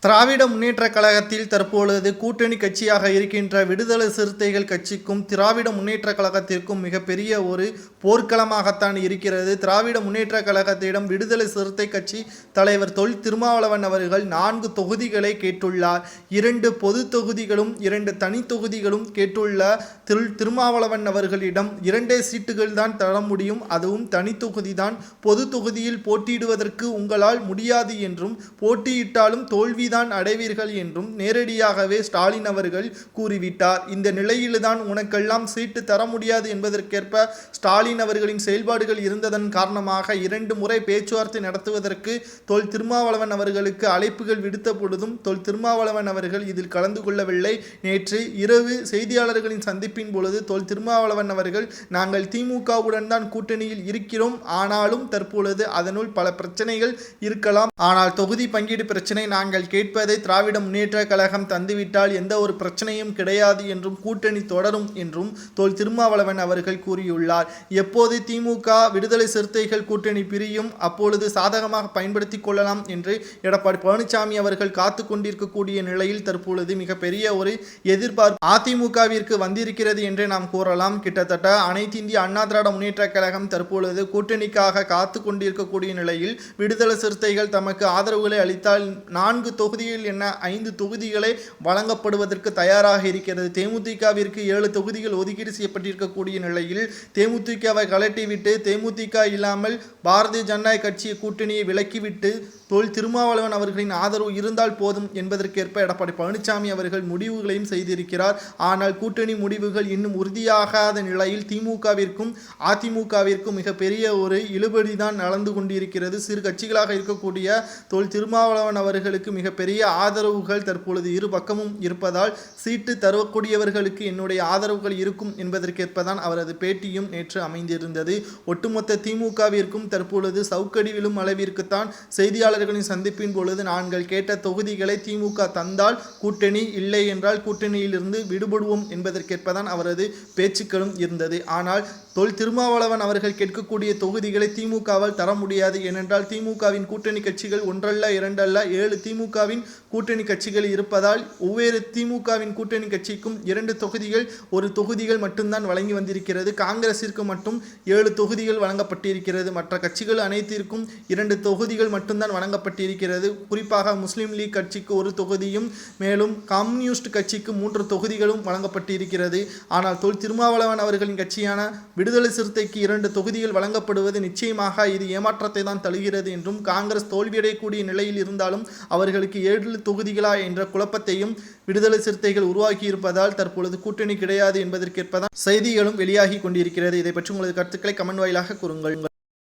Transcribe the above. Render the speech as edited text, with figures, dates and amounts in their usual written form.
திராவிட முன்னேற்றக் கழகத்தில் தற்பொழுது கூட்டணி கட்சியாக இருக்கின்ற விடுதலை சிறுத்தைகள் கட்சிக்கும் திராவிட முன்னேற்றக் கழகத்திற்கும் மிகப்பெரிய ஒரு போர்க்களமாகத்தான் இருக்கிறது. திராவிட முன்னேற்றக் கழகத்திடம் விடுதலை சிறுத்தை கட்சி தலைவர் தொல் திருமாவளவன் அவர்கள் 4 தொகுதிகளை கேட்டுள்ளார். 2 பொது தொகுதிகளும் 2 தனி தொகுதிகளும் கேட்டுள்ள திருமாவளவன் அவர்களிடம் 2 சீட்டுகள் தான் தர முடியும், அதுவும் தனி தொகுதி தான். பொது தொகுதியில் போட்டியிடுவதற்கு உங்களால் முடியாது என்றும், போட்டியிட்டாலும் தோல்வி தான் அடைவீர்கள் என்றும் நேரடியாகவே ஸ்டாலின் அவர்கள் கூறிவிட்டார். இந்த நிலையில்தான் உனக்கெல்லாம் சீட்டு தர முடியாது என்பதற்கேற்ப ஸ்டாலின் அவர்களின் செயல்பாடுகள் இருந்ததன் காரணமாக 2 முறை பேச்சுவார்த்தை நடத்துவதற்கு தொல் திருமாவளவன் அவர்களுக்கு அழைப்புகள் விடுத்த பொழுதும் தொல் திருமாவளவன் அவர்கள் இதில் கலந்து கொள்ளவில்லை. நேற்று இரவு செய்தியாளர்களின் சந்திப்பின் பொழுது தொல் திருமாவளவன் அவர்கள், நாங்கள் திமுகவுடன் தான் கூட்டணியில் இருக்கிறோம், ஆனாலும் தற்பொழுது அதனுள் பல பிரச்சனைகள் இருக்கலாம், ஆனால் தொகுதி பங்கீடு பிரச்சனை நாங்கள் கேட்பதை திராவிட முன்னேற்ற கழகம் தந்துவிட்டால் எந்த ஒரு பிரச்சனையும் கிடையாது என்றும், கூட்டணி தொடரும் என்றும் தொல் திருமாவளவன் அவர்கள் கூறியுள்ளார். எப்போது திமுக விடுதலை சிறுத்தைகள் கூட்டணி பிரியும் அப்பொழுது சாதகமாக பயன்படுத்திக் கொள்ளலாம் என்று எடப்பாடி பழனிசாமி அவர்கள் காத்து கொண்டிருக்கக்கூடிய நிலையில் தற்பொழுது மிகப்பெரிய ஒரு எதிர்பார்ப்பு அதிமுகவிற்கு வந்திருக்கிறது என்றே நாம் கூறலாம். கிட்டத்தட்ட அனைத்து இந்திய அண்ணா திராவிட முன்னேற்ற கழகம் தற்பொழுது கூட்டணிக்காக காத்து கொண்டிருக்கக்கூடிய நிலையில் விடுதலை சிறுத்தைகள் தமக்கு ஆதரவுகளை அளித்தால் 4 தொகுதிகள் என்ன 5 தொகுதிகளை வழங்கப்படுவதற்கு தயாராக இருக்கிறது. தேமுதிகவிற்கு 7 தொகுதிகள் ஒதுக்கீடு செய்யப்பட்டிருக்கக்கூடிய நிலையில் தேமுதிகவை கலட்டிவிட்டு தேமுதிக இல்லாமல் பாரதிய ஜனதா கட்சி கூட்டணியை விலக்கிவிட்டு தொல் திருமாவளவன் அவர்களின் ஆதரவு இருந்தால் போதும் என்பதற்கேற்ப எடப்பாடி பழனிசாமி அவர்கள் முடிவுகளையும் செய்திருக்கிறார். ஆனால் கூட்டணி முடிவுகள் இன்னும் உறுதியாகாத நிலையில் திமுகவிற்கும் அதிமுகவிற்கும் மிகப்பெரிய ஒரு இழுபடிதான் நடந்து கொண்டிருக்கிறது. சிறு கட்சிகளாக இருக்கக்கூடிய தொல் திருமாவளவன் அவர்களுக்கு மிகப்பெரிய ஆதரவுகள் தற்பொழுது இரு பக்கமும் இருப்பதால் சீட்டு தரக்கூடியவர்களுக்கு என்னுடைய ஆதரவுகள் இருக்கும் என்பதற்கேற்பதான் அவரது பேட்டியும் நேற்று அமைந்திருந்தது. ஒட்டுமொத்த திமுகவிற்கும் தற்பொழுது சவுக்கடி விழும் அளவிற்குத்தான் செய்தியாளர்களின் சந்திப்பின் பொழுது நாங்கள் கேட்ட தொகுதிகளை திமுக தந்தால் கூட்டணி, இல்லை என்றால் கூட்டணியிலிருந்து விடுபடுவோம் என்பதற்கேற்பதான் அவரது பேச்சுக்களும் இருந்தது. ஆனால் தொல் திருமாவளவன் அவர்கள் கேட்கக்கூடிய தொகுதிகளை திமுகவால் தர முடியாது. ஏனென்றால் திமுகவின் கூட்டணி கட்சிகள் ஒன்றல்ல 2 அல்ல 7 திமுகவின் கூட்டணி கட்சிகள் இருப்பதால் ஒவ்வொரு திமுகவின் கூட்டணி கட்சிக்கும் 2 தொகுதிகள் 1 தொகுதிகள் மட்டும்தான் வழங்கி வந்திருக்கிறது. காங்கிரசிற்கு மட்டும் 7 தொகுதிகள் வழங்கப்பட்டிருக்கிறது. மற்ற கட்சிகள் அனைத்திற்கும் 2 தொகுதிகள் மட்டும்தான் வழங்கப்பட்டிருக்கிறது. குறிப்பாக முஸ்லீம் லீக் கட்சிக்கு 1 தொகுதியும், மேலும் கம்யூனிஸ்ட் கட்சிக்கு 3 தொகுதிகளும் வழங்கப்பட்டிருக்கிறது. ஆனால் தொல் திருமாவளவன் அவர்களின் கட்சியான விடுதலை சிறுத்தைக்கு 2 தொகுதிகள் வழங்கப்படுவது நிச்சயமாக இது ஏமாற்றத்தை தான் தருகிறது என்றும், காங்கிரஸ் தோல்வியடையக்கூடிய நிலையில் இருந்தாலும் அவர்களுக்கு 7 தொகுதிகளா என்ற குழப்பத்தையும் விடுதலை சிறுத்தைகள் உருவாக்கி இருப்பதால் தற்பொழுது கூட்டணி கிடையாது என்பதற்கேற்பதான் செய்திகளும் வெளியாகி கொண்டிருக்கிறது. இதை பற்றி உங்களது கருத்துக்களை கமெண்ட் வாயிலாக கூறுங்கள்.